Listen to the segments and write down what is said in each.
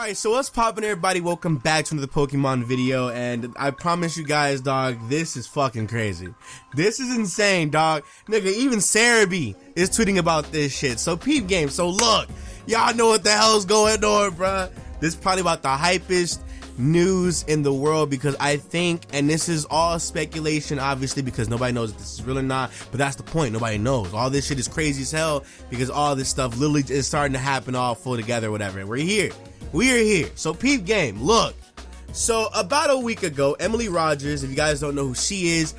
Alright, so what's poppin', everybody? Welcome back to another Pokemon video, and I promise you guys, dog, this is fucking crazy. This is insane, dog. Nigga, even Cerebi is tweeting about this shit. So peep game, so look, y'all know what the hell's going on, bruh. This is probably about the hypest news in the world, because I think, and this is all speculation obviously because nobody knows if this is real or not, but that's the point, nobody knows. All this shit is crazy as hell because all this stuff literally is starting to happen all full together, whatever. We are here. So peep game, look. So about a week ago, Emily Rogers, if you guys don't know who she is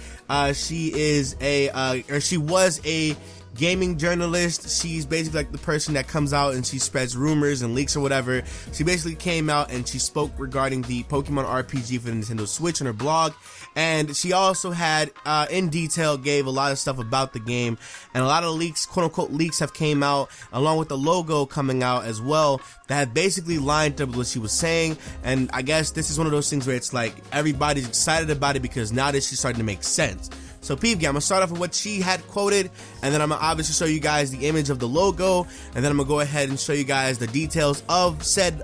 she was a gaming journalist. She's basically like the person that comes out and she spreads rumors and leaks or whatever. She basically came out and she spoke regarding the Pokemon RPG for the Nintendo Switch on her blog, and she also had in detail gave a lot of stuff about the game, and a lot of leaks, quote unquote leaks, have came out along with the logo coming out as well that have basically lined up with what she was saying. And I guess this is one of those things where it's like everybody's excited about it because now this is starting to make sense. So peep game, I'm gonna start off with what she had quoted, and then I'm gonna obviously show you guys the image of the logo, and then I'm gonna go ahead and show you guys the details of said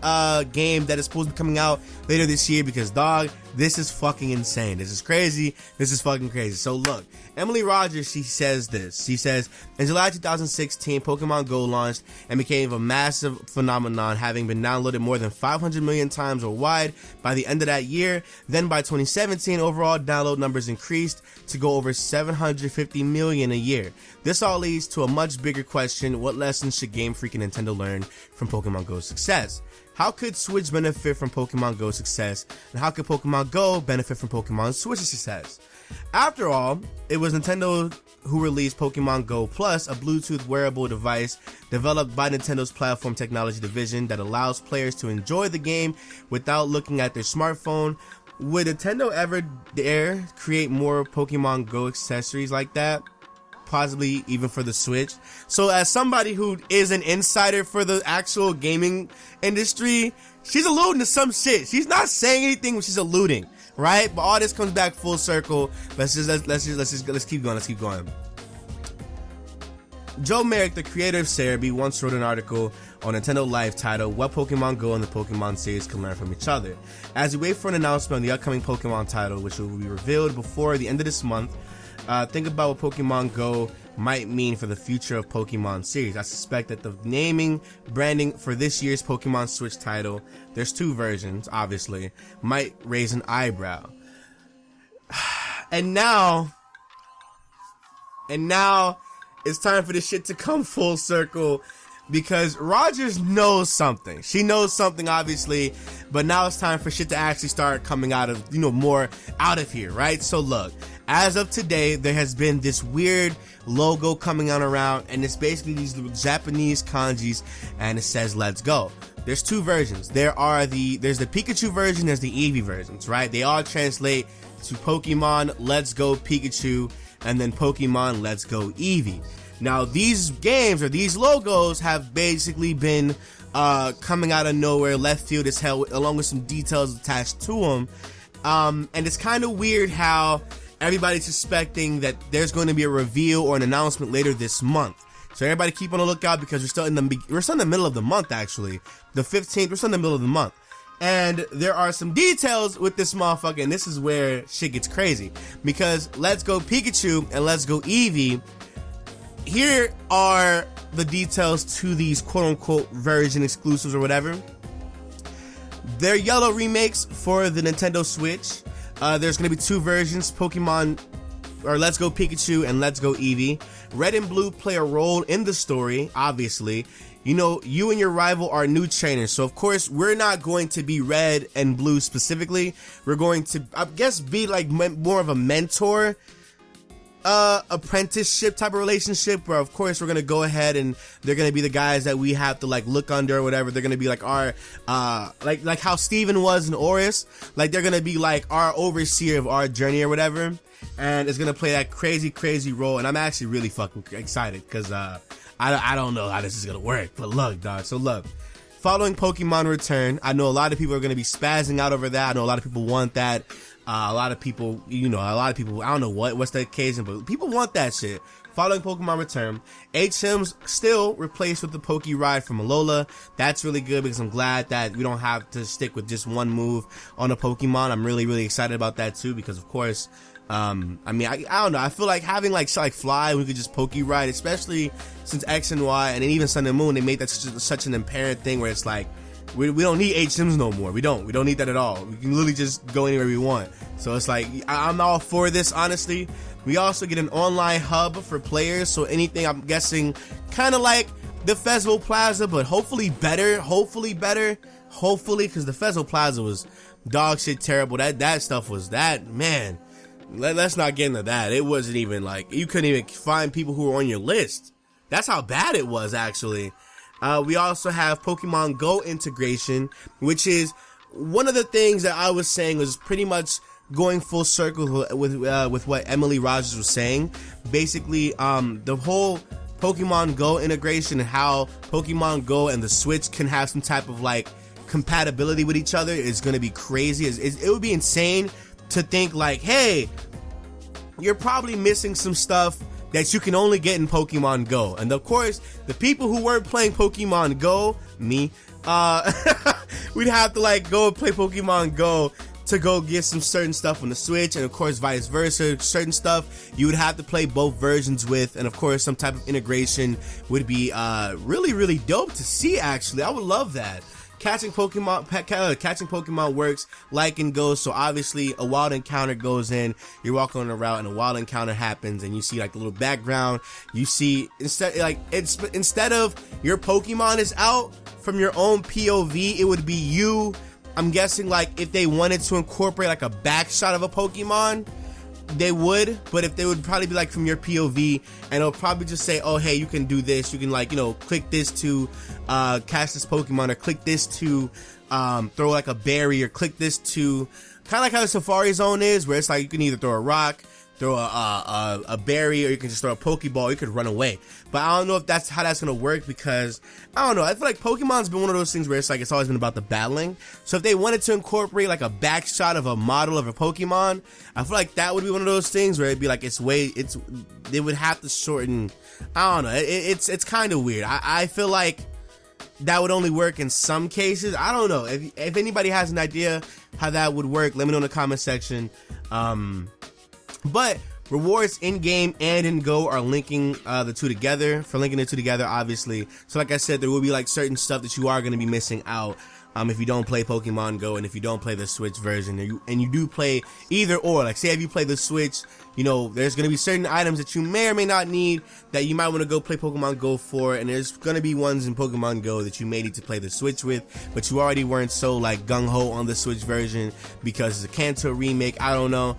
game that is supposed to be coming out later this year, because dog, this is fucking insane. This is crazy. This is fucking crazy. So look, Emily Rogers, she says this. She says, in July 2016, Pokemon Go launched and became a massive phenomenon, having been downloaded more than 500 million times worldwide by the end of that year. Then by 2017, overall download numbers increased to go over 750 million a year. This all leads to a much bigger question: what lessons should Game Freak and Nintendo learn from Pokemon Go's success? How could Switch benefit from Pokemon Go's success? And how could Pokemon Go benefit from Pokemon Switch's success? After all, it was Nintendo who released Pokemon Go Plus, a Bluetooth wearable device developed by Nintendo's platform technology division that allows players to enjoy the game without looking at their smartphone. Would Nintendo ever dare create more Pokemon Go accessories like that? Possibly even for the Switch. So as somebody who is an insider for the actual gaming industry, she's alluding to some shit. She's not saying anything when she's alluding, right? But all this comes back full circle. Let's keep going. Joe Merrick, the creator of Cerebi, once wrote an article on Nintendo Live titled "What Pokemon Go and the Pokemon series can learn from each other." As we wait for an announcement on the upcoming Pokemon title, which will be revealed before the end of this month, think about what Pokemon Go might mean for the future of Pokemon series. I suspect that the naming, branding for this year's Pokemon Switch title, there's two versions, obviously, might raise an eyebrow. And now, it's time for this shit to come full circle, because Rogers knows something. She knows something, obviously, but now it's time for shit to actually start coming out of, more out of here, right? So look, as of today, there has been this weird logo coming on around, and it's basically these Japanese kanjis, and it says "Let's Go." There's two versions. There's the Pikachu version, there's the Eevee versions, right? They all translate to Pokemon Let's Go Pikachu, and then Pokemon Let's Go Eevee. Now these games, or these logos, have basically been coming out of nowhere, left field as hell, along with some details attached to them. And it's kind of weird how everybody's suspecting that there's going to be a reveal or an announcement later this month. So everybody keep on the lookout, because we're still in the middle of the month, actually. The 15th, we're still in the middle of the month. And there are some details with this motherfucker, and this is where shit gets crazy. Because Let's Go Pikachu and Let's Go Eevee, here are the details to these quote-unquote version exclusives or whatever. They're yellow remakes for the Nintendo Switch. There's going to be two versions, Let's Go Pikachu and Let's Go Eevee. Red and blue play a role in the story, obviously. You and your rival are new trainers, so of course we're not going to be red and blue specifically. We're going to, I guess, be like more of a mentor apprenticeship type of relationship, where of course we're gonna go ahead and they're gonna be the guys that we have to like look under or whatever. They're gonna be like our like how Steven was in Oris, like they're gonna be like our overseer of our journey or whatever, and it's gonna play that crazy role. And I'm actually really fucking excited, because I don't know how this is gonna work, but look, dog. So look, following Pokemon Return, I know a lot of people are gonna be spazzing out over that. I know a lot of people want that. A lot of people, I don't know what's the occasion, but people want that shit. Following Pokemon Return, HM's still replaced with the Poke Ride from Alola. That's really good because I'm glad that we don't have to stick with just one move on a Pokemon. I'm really, really excited about that too because, of course, I don't know. I feel like having like Fly, we could just Poke Ride, especially since X and Y and then even Sun and Moon, they made that such an apparent thing where it's like, we don't need HMs no more. We don't need that at all. We can literally just go anywhere we want. So it's like, I'm all for this, honestly. We also get an online hub for players. So anything, I'm guessing, kind of like the Festival Plaza, but hopefully better. Hopefully, because the Festival Plaza was dog shit terrible. That stuff was man. Let's not get into that. It wasn't even like, you couldn't even find people who were on your list. That's how bad it was, actually. We also have Pokemon Go integration, which is one of the things that I was saying was pretty much going full circle with what Emily Rogers was saying. Basically, the whole Pokemon Go integration and how Pokemon Go and the Switch can have some type of like compatibility with each other is going to be crazy. It would be insane to think like, hey, you're probably missing some stuff that you can only get in Pokemon Go. And of course, the people who weren't playing Pokemon Go, me, we'd have to like go and play Pokemon Go to go get some certain stuff on the Switch, and of course vice versa. Certain stuff you would have to play both versions with, and of course some type of integration would be really, really dope to see. Actually, I would love that. Catching Pokemon works like in Go, so obviously a wild encounter goes in, you're walking on a route and a wild encounter happens and you see like the little background, you see instead of your Pokemon is out from your own POV, it would be you. I'm guessing like if they wanted to incorporate like a back shot of a Pokemon, they would, but if they would probably be like from your POV, and it'll probably just say, oh hey, you can do this, you can like, click this to catch this Pokemon, or click this to throw like a berry, or click this to kind of like how the Safari Zone is, where it's like you can either throw a rock, throw a berry, or you can just throw a Pokeball, you could run away. But I don't know if that's how that's gonna work, because I don't know, I feel like Pokemon's been one of those things where it's like it's always been about the battling. So if they wanted to incorporate like a back shot of a model of a Pokemon, I feel like that would be one of those things where it'd be like they would have to shorten. I don't know, it's kind of weird. I feel like that would only work in some cases. I don't know. If anybody has an idea how that would work, let me know in the comment section. But rewards in game and in Go are linking the two together. For linking the two together, obviously. So like I said, there will be like certain stuff that you are going to be missing out if you don't play Pokemon Go, and if you don't play the Switch version, and you do play either or. Like say if you play the Switch, there's going to be certain items that you may or may not need that you might want to go play Pokemon Go for, and there's going to be ones in Pokemon Go that you may need to play the Switch with, but you already weren't so like gung-ho on the Switch version because it's a Kanto remake. I don't know.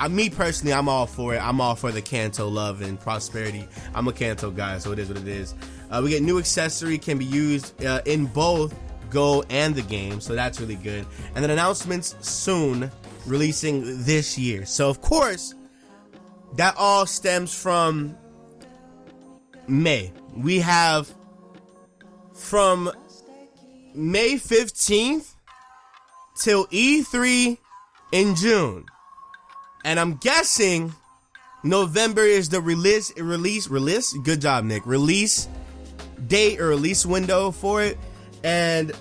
Me personally, I'm all for it. I'm all for the Kanto love and prosperity. I'm a Kanto guy, so it is what it is. We get new accessory can be used in both Go and the game, so that's really good. And then announcements soon, releasing this year. So of course, that all stems from May. We have from May 15th till E3 in June. And I'm guessing November is the release, good job, Nick, release date or release window for it. And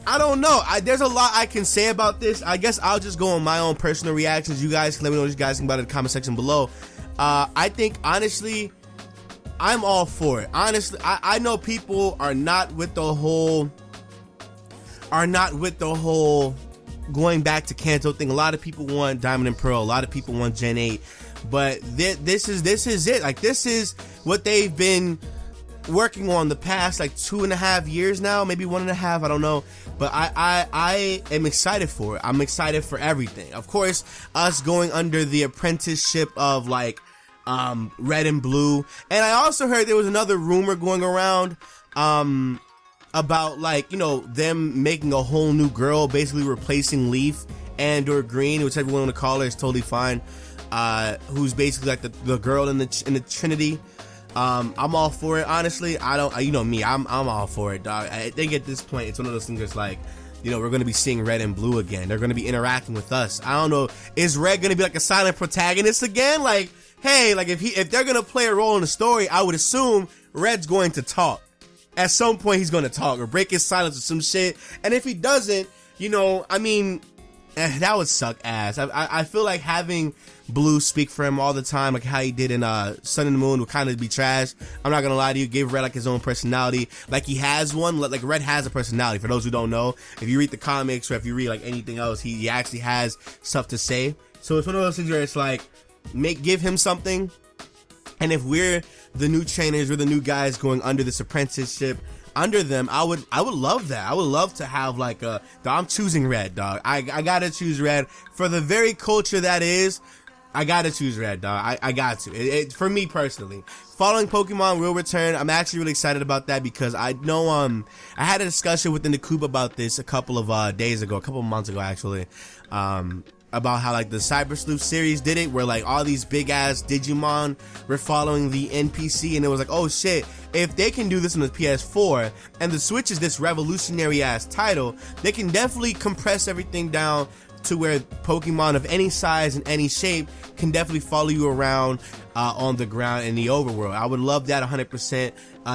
I don't know. There's a lot I can say about this. I guess I'll just go on my own personal reactions. You guys can let me know what you guys think about it in the comment section below. I think, honestly, I'm all for it. Honestly, I know people are not with the whole going back to Kanto thing. A lot of people want Diamond and Pearl. A lot of people want Gen 8. But this is it. Like, this is what they've been working on the past like 2.5 years now, maybe 1.5, I don't know, but I am excited for it. I'm excited for everything. Of course, us going under the apprenticeship of like Red and Blue, and I also heard there was another rumor going around about like them making a whole new girl, basically replacing Leaf and or Green, whichever one to call her is totally fine. Who's basically like the girl in the Trinity. I'm all for it, honestly. I don't, me, I'm all for it, dog. I think at this point it's one of those things that's like, we're going to be seeing Red and Blue again. They're going to be interacting with us. I don't know. Is Red going to be like a silent protagonist again? Like, hey, like if they're going to play a role in the story, I would assume Red's going to talk. At some point, he's going to talk or break his silence or some shit. And if he doesn't, I mean, that would suck ass. I feel like having Blue speak for him all the time, like how he did in Sun and the Moon, would kind of be trash. I'm not gonna lie to you. Give Red like his own personality, like he has one. Like Red has a personality. For those who don't know, if you read the comics or if you read like anything else, he actually has stuff to say. So it's one of those things where it's like, give him something. And if we're the new trainers, we're the new guys going under this apprenticeship under them, I would love that. I would love to have like I'm choosing Red, dog. I gotta choose Red for the very culture that is. I gotta choose Red, dog. I got to. For me personally, following Pokemon will return. I'm actually really excited about that because I know I had a discussion within the Coop about this a couple of months ago actually. About how like the Cyber Sleuth series did it, where like all these big ass Digimon were following the NPC, and it was like, oh shit, if they can do this on the PS4 and the Switch is this revolutionary ass title, they can definitely compress everything down to where Pokemon of any size and any shape can definitely follow you around on the ground in the overworld. I would love that 100%.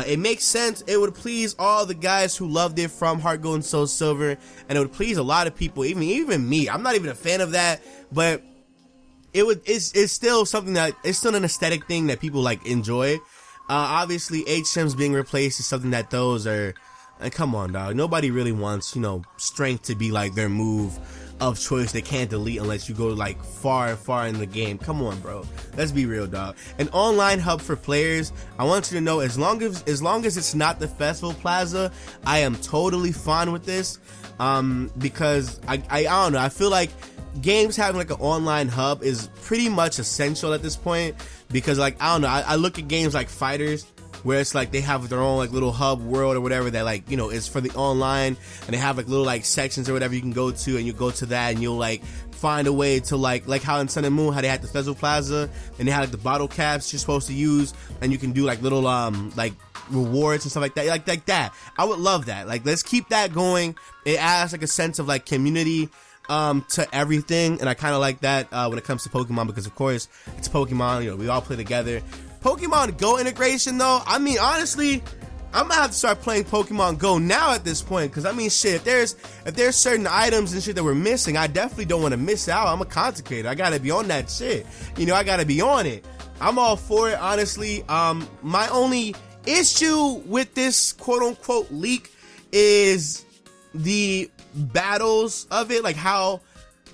It makes sense. It would please all the guys who loved it from Heart Gold and Soul Silver, and it would please a lot of people, even me. I'm not even a fan of that, but it's still something it's still an aesthetic thing that people like enjoy. Obviously, HMs being replaced is something that those are. And come on, dog. Nobody really wants strength to be like their move of choice. They can't delete unless you go like far in the game. Come on, bro. Let's be real, dog. An online hub for players. I want you to know, as long as it's not the Festival Plaza, I am totally fine with this. Because I don't know. I feel like games having like an online hub is pretty much essential at this point. Because like I don't know. I look at games like Fighters, where it's like they have their own like little hub world or whatever that like is for the online, and they have like little like sections or whatever you can go to, and you go to that and you'll like find a way to like how in Sun and Moon, how they had the Festival Plaza and they had like the bottle caps you're supposed to use, and you can do like little like rewards and stuff like that, like that. I would love that. Like, let's keep that going. It adds like a sense of like community to everything, and I kind of like that when it comes to Pokemon, because of course it's Pokemon, we all play together. Pokemon Go integration though, I mean, honestly, I'm gonna have to start playing Pokemon Go now at this point, because I mean, shit, if there's certain items and shit that we're missing, I definitely don't want to miss out. I'm a content creator. I gotta be on that shit. I gotta be on it. I'm all for it, honestly. My only issue with this quote unquote leak is the battles of it, like how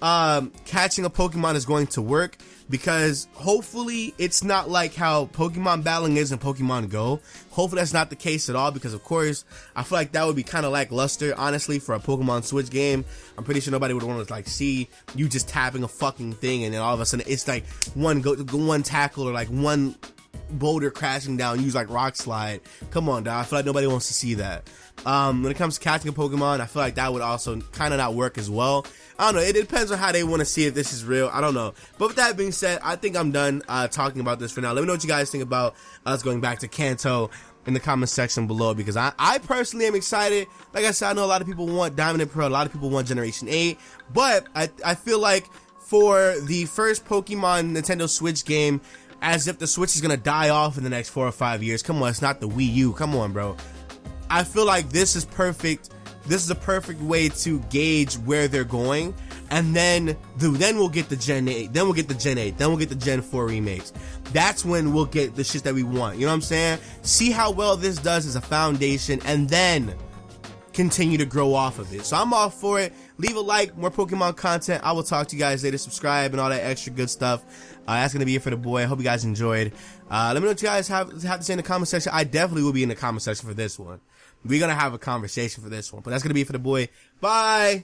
catching a Pokemon is going to work. Because hopefully it's not like how Pokemon battling is in Pokemon Go. Hopefully that's not the case at all, because of course I feel like that would be kind of lackluster, honestly, for a Pokemon Switch game. I'm pretty sure nobody would want to like see you just tapping a fucking thing and then all of a sudden it's like one tackle or like one boulder crashing down, use like Rock Slide. Come on, dog. I feel like nobody wants to see that. When it comes to catching a Pokemon, I feel like that would also kind of not work as well. I don't know. It depends on how they want to see if this is real. I don't know. But with that being said, I think I'm done talking about this for now. Let me know what you guys think about us going back to Kanto in the comment section below, because I personally am excited. Like I said, I know a lot of people want Diamond and Pearl, a lot of people want Generation 8, but I feel like for the first Pokemon Nintendo Switch game, as if the Switch is gonna die off in the next 4 or 5 years. Come on, it's not the Wii U. Come on, bro. I feel like this is perfect. This is a perfect way to gauge where they're going, and then we'll get the Gen 8, then we'll get the Gen 8, then we'll get the Gen 4 remakes. That's when we'll get the shit that we want. You know what I'm saying? See how well this does as a foundation, and then continue to grow off of it. So I'm all for it. Leave a like, more Pokemon content. I will talk to you guys later. Subscribe and all that extra good stuff. That's gonna be it for the boy. I hope you guys enjoyed. Let me know what you guys have to say in the comment section. I definitely will be in the comment section for this one. We're gonna have a conversation for this one, but that's gonna be it for the boy. Bye.